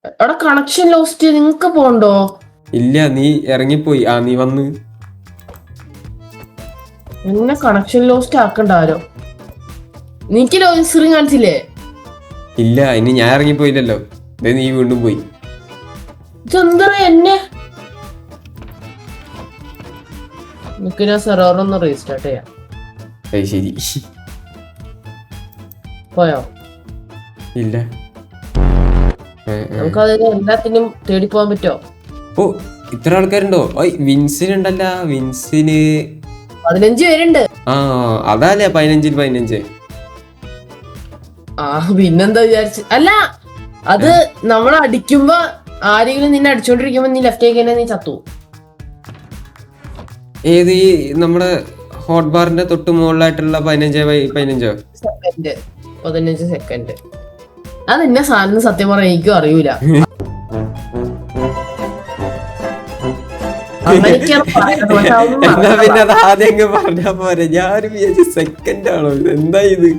അവിടെ connection lost നിങ്ങക്ക് പോണ്ടോ? ഇല്ല, നീ ഇറങ്ങിപ്പോയി. നീ വന്ന് എന്നെ കണക്ഷൻ ലോസ്റ്റ് ആക്കണ്ടാരോ? നിനക്ക് ലോജിസ്ക്രീൻ കാണിച്ചില്ലേ? ഇല്ല, ഇനി ഞാൻ ഇറങ്ങിപ്പോയില്ലല്ലോ. നീ വീണ്ടും പോയി. ഇതെന്താ എന്നെ നിക്ക് ഞാൻ സെർവർ ഒന്ന് റീസ്റ്റാർട്ട് ചെയ്യാം. ശരി. പോയോ? ഇല്ല, നമുക്കത് എല്ലാത്തിനും തേടി പോകാൻ പറ്റോ? ഓ ഇത്ര ആൾക്കാരുണ്ടോ? വിൻസിനുണ്ടല്ല. വിൻസിന് 15 പേരുണ്ട്. അതല്ലേ 15 പിന്നെന്താ വിചാരിച്ച്? അല്ല, അത് നമ്മൾ അടിക്കുമ്പോ ആരെങ്കിലും നിന്നെ അടിച്ചോണ്ടിരിക്കുമ്പോ നീ ലെഫ്റ്റ് ആയി നീ ചത്തു. ഏത് ഈ നമ്മുടെ ഹോട്ട് ബാറിന്റെ തൊട്ട് മുകളിലായിട്ടുള്ള 15 സെക്കൻഡ്. അത് എന്നെ സാധനം സത്യം പറഞ്ഞാൽ എനിക്കും അറിയൂല. എന്നാ പിന്നെ അത് ആദ്യം പറഞ്ഞാ പോരെ. ഞാനും വിചാരിച്ച സെക്കൻഡ് ആണോ എന്താ ഇത്?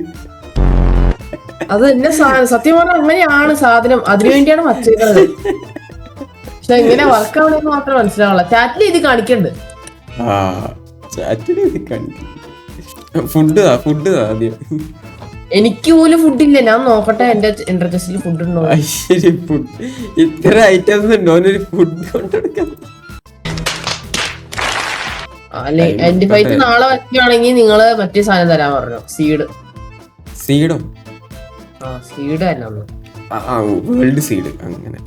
അത് എന്നെ സത്യം പറഞ്ഞാൽ അങ്ങനെയാണ് സാധനം. അതിനുവേണ്ടിയാണ് വച്ചേക്കുന്നത്. പക്ഷെ എങ്ങനെ വർക്ക് ആവണമെന്ന് മാത്രം മനസ്സിലാവുള്ള. ചാറ്റിൽ ഇത് കാണിക്കണ്ട്. ഫുഡ് ആദ്യം. എനിക്ക് പോലും ഫുഡില്ല. ഞാൻ നോക്കട്ടെ എന്റെ ഇന്റർജസ്റ്റിൽ ഫുഡ് ഉണ്ടോ. ഇത്ര ഐറ്റംസ് ഉണ്ടോ ഫുഡ് കൊണ്ടെടുക്കാൻ? എന്റെ ഫൈറ്റ് നാളെ വയ്ക്കുകയാണെങ്കിൽ നിങ്ങള് മറ്റേ സാധനം തരാൻ പറഞ്ഞു. സീഡോ? സീഡ് തന്നെ വേൾഡ് സീഡ്. അങ്ങനെ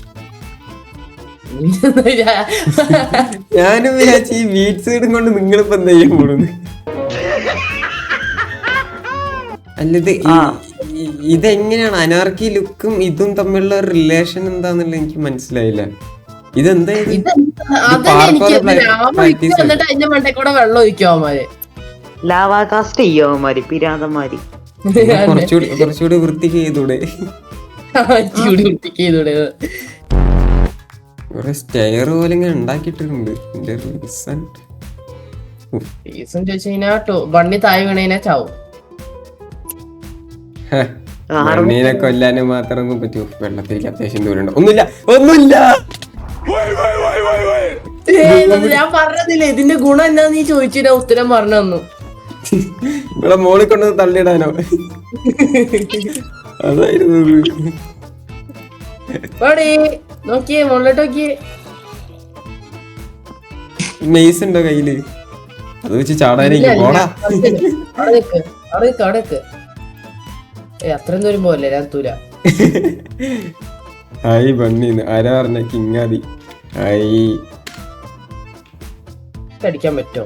ഞാനും വിചാരിച്ചു ഈ വീറ്റ് സീഡും കൊണ്ട് നിങ്ങളിപ്പോ എന്താ ചെയ്യാൻ പോണെന്ന്. അല്ലത് ഇതെങ്ങനെയാണ് അനാർക്കി ലുക്കും ഇതും തമ്മിലുള്ള റിലേഷൻ എന്താന്നുള്ള എനിക്ക് മനസ്സിലായില്ല. ഇതെന്താ വെള്ളം ഒഴിക്കുമാര് ലാവാകാസ്റ്റ് ചെയ്യോമാര് പിരാതന്മാര്. കുറച്ചുകൂടി വൃത്തിക്ക് ചെയ്തൂടെ? കുറെ സ്റ്റെയർ പോലെ ഇങ്ങനെ ഉണ്ടാക്കിയിട്ടുണ്ട്. റീസൺ ചോദിച്ചു കഴിഞ്ഞാ ബണ്ണി താഴെ വീണേനെ ചാവും. ബണ്ണീനെ കൊല്ലാനും മാത്രം പറ്റൂ. വെള്ളത്തിലേക്ക് അത്യാവശ്യം ദൂരം ഒന്നുമില്ല. ഞാൻ പറഞ്ഞതില്ലേ ഇതിന്റെ ഗുണം എന്താ നീ ചോദിച്ചില്ല, ഉത്തരം പറഞ്ഞു തന്നു. ഇവിടെ മോളിൽ കൊണ്ട് തള്ളിയിടാനോ? അതായിരുന്നു. നോക്കിയേ മുകളിലോട്ട് നോക്കിയേ. മെയ്സ് ഉണ്ടോ കയ്യില്? അത് വെച്ച് ചാടാനേക്ക് പോടാ. അവിടെ അത്രയും ദൂരം പോലല്ലേ ഞാൻ തൂര. ഹായ് ബണ്ണീന്ന് ആരാ പറഞ്ഞ? കിങ്ങാതി. ഹായ്. അടിക്കാൻ പറ്റോ?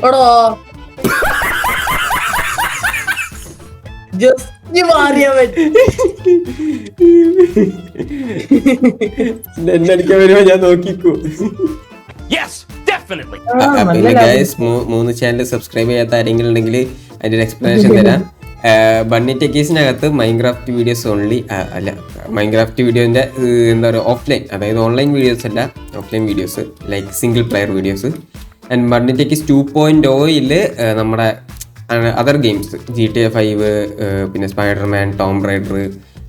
ഓടോ ജസ്റ്റ് മാറിയാ പറ്റും. എന്നെ അടിക്കാൻ വരുമ്പോ ഞാൻ നോക്കിക്കോ. പിന്നെ ഗൈസ് 3 ചാനൽ സബ്സ്ക്രൈബ് ചെയ്യാത്ത ആരെങ്കിലും ഉണ്ടെങ്കിൽ അതിന്റെ എക്സ്പ്ലനേഷൻ തരാം. ബണ്ണി ടെക്കീസിനകത്ത് മൈൻക്രാഫ്റ്റ് വീഡിയോസ് ഓൺലി അല്ല, മൈൻക്രാഫ്റ്റ് വീഡിയോന്റെ എന്താ പറയുക ഓഫ്ലൈൻ, അതായത് ഓൺലൈൻ വീഡിയോസ് അല്ല, offline videos like single player videos. And bunny techies 2.0 നമ്മുടെ അതർ ഗെയിംസ് GTA 5 പിന്നെ സ്പൈഡർമാൻ, ടോം റൈഡർ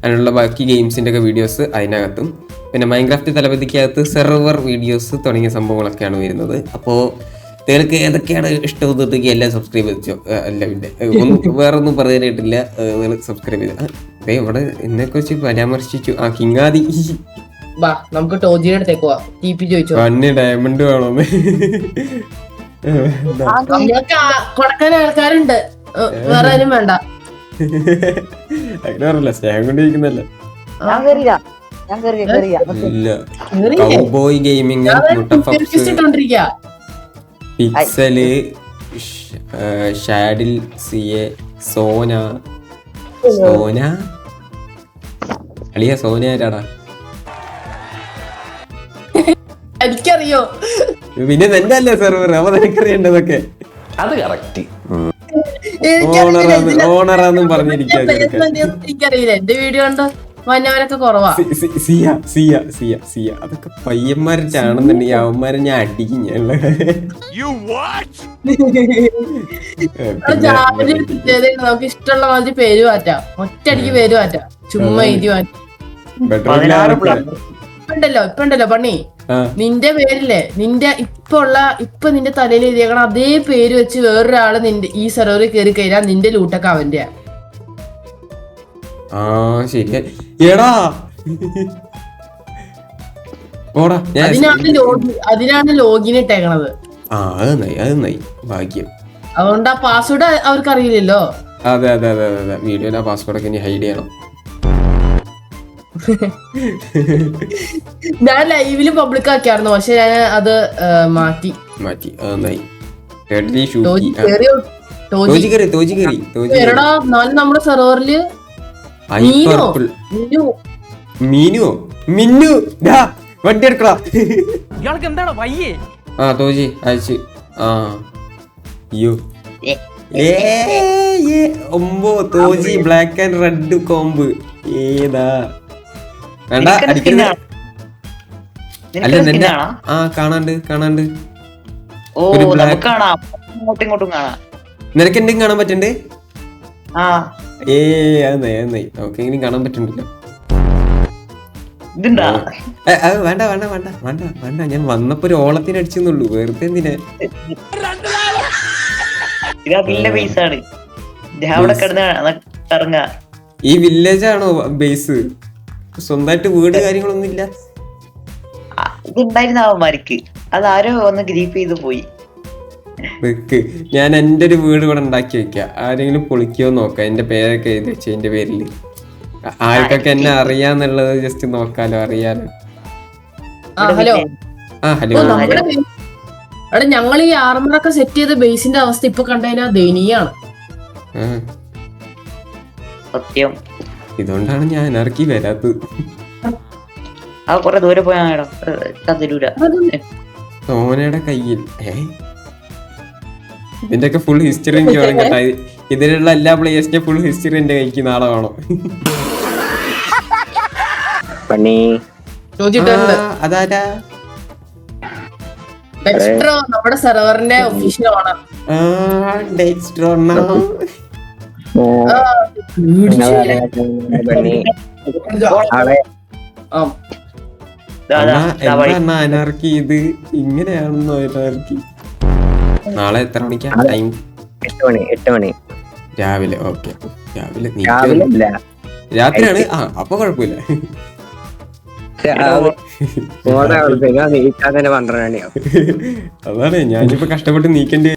അങ്ങനെയുള്ള ബാക്കി ഗെയിംസിൻ്റെ ഒക്കെ വീഡിയോസ് അതിനകത്തും, പിന്നെ മൈൻക്രാഫ്റ്റ് തലപതിക്കകത്ത് സെർവർ വീഡിയോസ് തുടങ്ങിയ സംഭവങ്ങളൊക്കെയാണ് വരുന്നത്. അപ്പോൾ നിങ്ങൾക്ക് ഏതൊക്കെയാണ് ഇഷ്ടമെന്നുണ്ടെങ്കിൽ എല്ലാം സബ്സ്ക്രൈബ് ചെയ്തോ. അല്ല പിന്നെ വേറെ ഒന്നും പറയാനായിട്ടില്ല, നിങ്ങൾ സബ്സ്ക്രൈബ് ചെയ്ത. ഇവിടെ എന്നെക്കുറിച്ച് പരാമർശിച്ചു കിങ്ങാതി. നമുക്ക് ടോജിയുടെ അടുത്തേക്ക് പോവാം. വന്യ ഡയമണ്ട് വേണോന്ന് കൊടുക്കാൻ ആൾക്കാരുണ്ട്, വേറെ ആരും വേണ്ട. അങ്ങനെ പറഞ്ഞല്ല, സ്നേഹം കൊണ്ടിരിക്കുന്നല്ലേ. കൗബോയ് ഗെയിമിംഗ്, പിക്സല്, ഷാഡിൽ, സിഎ, സോന അളിയ സോന ആരാടാ? എനിക്കറിയോ, പിന്നെ നിന്റെ അല്ലേ സെർവർ, അവ നിനക്കറിയേണ്ടതൊക്കെ. അത് കറക്റ്റ്. ഓണറാന്നും പറഞ്ഞിരിക്കാ. എനിക്കറിയില്ല, എന്റെ വീഡിയോ കണ്ടോ? വന്നവരൊക്കെ കുറവാ. സിയ അതൊക്കെ പയ്യന്മാരുടെ ആണെന്നുണ്ടെങ്കിൽ അവന്മാരെ ഞാൻ അടിക്കും ഞാൻ. നമുക്ക് ഇഷ്ടമുള്ള മാതിരി പേര് മാറ്റാം, ഒറ്റയടിക്ക് പേര് മാറ്റാം, ചുമ്മാ എഴുതി മാറ്റാം. ഇപ്പണ്ടല്ലോ പണി, നിന്റെ പേരില്ലേ, ഇപ്പൊ നിന്റെ തലയിൽ എഴുതിയേക്കണം അതേ പേര് വെച്ച് വേറൊരാള് നിന്റെ ഈ സെർവറിൽ കയറി കഴിഞ്ഞാൽ നിന്റെ ലൂട്ടൊക്കെ അവന്റെ. എടാ അതിനാണ് ലോഗിൻ ഇട്ടേക്കണത്. ഭാഗ്യം. അതുകൊണ്ട് ആ പാസ്വേഡ് അവർക്ക് അറിയില്ലല്ലോ. അതെ വീഡിയോയിലെ പാസ്വേഡ് ഒക്കെ ഇനി ഹൈഡ് ചെയ്യണം. ഞാൻ ലൈവില് പബ്ലിക് ആക്കിയായിരുന്നു, പക്ഷെ ഞാൻ അത് മാറ്റി. നമ്മുടെ സെർവറില് വണ്ടി എടുക്കടാ. തോജി അയച്ച് തോജി ബ്ലാക്ക് ആൻഡ് റെഡ് കോമ്പ് ഏതാ വേണ്ട അടിക്കുന്ന. അല്ല നിന്റെ കാണാണ്ട് നിനക്ക് എന്തെങ്കിലും കാണാൻ പറ്റണ്ടേ? നമുക്ക് എങ്ങനെയും കാണാൻ പറ്റണ്ടല്ലോ. വേണ്ട ഞാൻ വന്നപ്പോ ഒരു ഓളത്തിന് അടിച്ചെന്നുള്ളൂ, വെറുതെ എന്തിനാ. ഈ വില്ലേജ് ആണോ ബേസ്? സ്വന്തമായിട്ട് വീട് കാര്യങ്ങളൊന്നും ഇല്ല. അതാരോ ഒന്ന് ഗ്രീപ്പ് ചെയ്ത് പോയി. ഞാൻ എന്റെ ഒരു വീട് ഇവിടെ ഉണ്ടാക്കി വെക്കാം, ആരെങ്കിലും പൊളിക്കോ നോക്കാം. എന്റെ പേരൊക്കെ എഴുതി വെച്ച എന്റെ പേരില് ആർക്കൊക്കെ എന്നെ അറിയാന്നുള്ളത് ജസ്റ്റ് നോക്കാലോ, അറിയാലോ. Hello hello. ഞങ്ങൾ ഈ ആർമറൊക്കെ സെറ്റ് ചെയ്ത ബേസിന്റെ അവസ്ഥ ഇപ്പൊ കണ്ടുകഴിഞ്ഞാൽ ദയനീയാണ്. സത്യം. ഇതുകൊണ്ടാണ് ഞാൻ ഇറക്കി വരാത്തത്. കൊറേ ദൂരെ പോയാ സോനയുടെ കയ്യിൽ ഇതിന്റെ ഒക്കെ ഫുൾ ഹിസ്റ്ററി എനിക്ക് വേണം കേട്ടാ. ഇതിലുള്ള എല്ലാ പ്ലേയേഴ്സിന്റെ ഫുൾ ഹിസ്റ്ററി എന്റെ കൈക്ക് നാളെ വേണം. അതാരാ? നമ്മുടെ സെർവറിന്റെ ഒഫീഷ്യൽ ഓണർ. അനാർക്കി ഇത് ഇങ്ങനെയാണെന്നോ അനാർക്കി? നാളെ എത്ര മണിക്കാ ടൈം? 8 മണി രാവിലെ. ഓക്കെ, രാവിലെ രാത്രിയാണ്. അപ്പൊ കുഴപ്പമില്ല. നീക്കാൻ തന്നെ 12 മണിയാവും. അതാണ് ഞാനിപ്പോ കഷ്ടപ്പെട്ട് നീക്കേണ്ടി